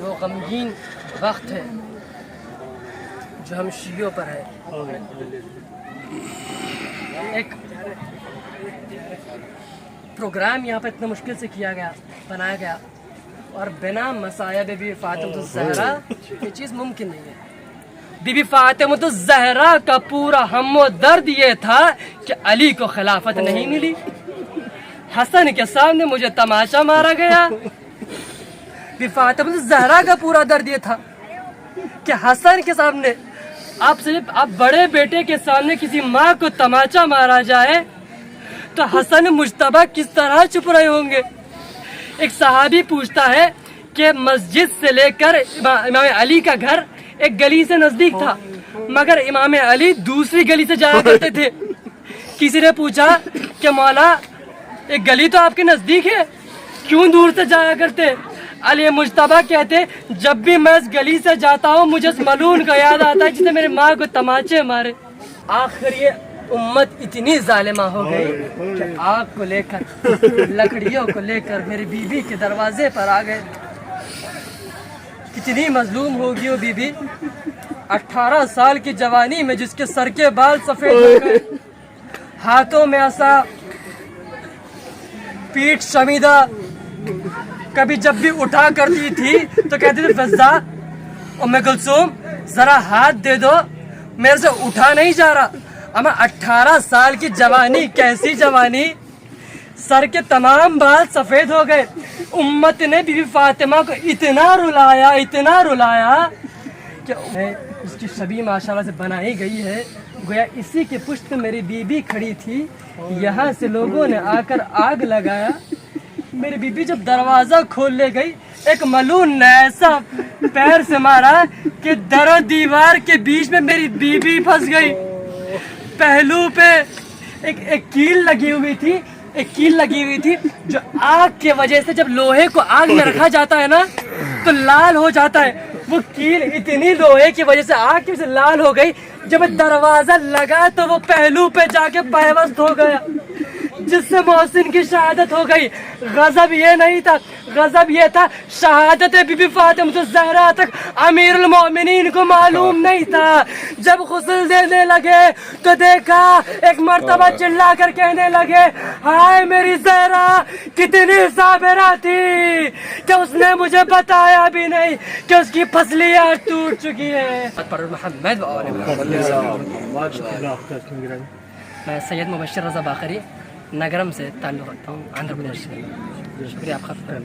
یہ وہ غمگین وقت ہے جو ہم شیعوں پر ہے. ایک پروگرام یہاں پہ اتنا مشکل سے بنایا گیا اور بنا مسایہ بی بی فاطمہ الزہرا یہ چیز ممکن نہیں ہے. بی بی فاطمہ الزہرا کا پورا ہم و درد یہ تھا کہ علی کو خلافت نہیں ملی. حسن کے سامنے مجھے تماشا مارا گیا. بی فاطمہ الزہرا کا پورا درد یہ تھا کہ حسن کے سامنے آپ بڑے بیٹے کے سامنے کسی ماں کو تماچا مارا جائے تو حسن مجتبیٰ کس طرح چھپ رہے ہوں گے. ایک صحابی پوچھتا ہے کہ مسجد سے لے کر امام علی کا گھر ایک گلی سے نزدیک تھا مگر امام علی دوسری گلی سے جایا کرتے تھے. کسی نے پوچھا کہ مولا ایک گلی تو آپ کے نزدیک ہے کیوں دور سے جایا کرتے؟ علی مجتبیٰ کہتے جب بھی میں اس گلی سے جاتا ہوں مجھے اس ملعون کا یاد آتا ہے جس نے میرے ماں کو تماچے مارے. آخر یہ امت اتنی ظالمہ ہو گئی کہ آگ کو لے کر لکڑیوں کو لے کر میری بیوی کے دروازے پر آ گئے. کتنی مظلوم ہوگی وہ بیوی. 18 سال کی جوانی میں جس کے سر کے بال سفید ہو گئے, ہاتھوں میں عصا, پیٹھ شمیدہ, کبھی جب بھی اٹھا کرتی تھی تو کہتی تھی فضا ام کلثوم ذرا ہاتھ دے دو میرے سے اٹھا نہیں جا رہا. اما 18 سال کی جوانی کیسی جوانی, سر کے تمام بال سفید ہو گئے. امت نے بی بی فاطمہ کو اتنا رلایا کہ اس کی شبیہ ماشاءاللہ سے بنائی گئی ہے گویا اسی کے پشت پہ میری بیوی کھڑی تھی. یہاں سے لوگوں نے آ کر آگ لگایا. میری بیوی جب دروازہ کھول لے گئی ایک ملعون نے ایسا پیر سے مارا کہ در و دیوار کے بیچ میں میری بیوی پھنس گئی. پہلو پہ ایک کیل لگی ہوئی تھی جو آگ کی وجہ سے جب لوہے کو آگ میں رکھا جاتا ہے نا تو لال ہو جاتا ہے. وہ کیل اتنی لوہے کی وجہ سے آگ کی وجہ سے لال ہو گئی. جب دروازہ لگا تو وہ پہلو پہ جا کے پیوست ہو گیا جس سے محسن کی شہادت ہو گئی. غضب یہ نہیں تھا, غضب یہ تھا شہادت بی بی فاطمہ الزہرا تک امیر المومنین کو معلوم نہیں تھا. جب غسل دینے لگے تو دیکھا ایک مرتبہ چلا کر کہنے لگے ہائے میری زہرا کتنی صابرہ تھی کہ اس نے مجھے بتایا بھی نہیں کہ اس کی پسلیاں ٹوٹ چکی ہے. میں سید مبشر رضا باقری نگرم سے تعلق رکھتا ہوں, آندھرا پردیش سے. شکریہ آپ کا.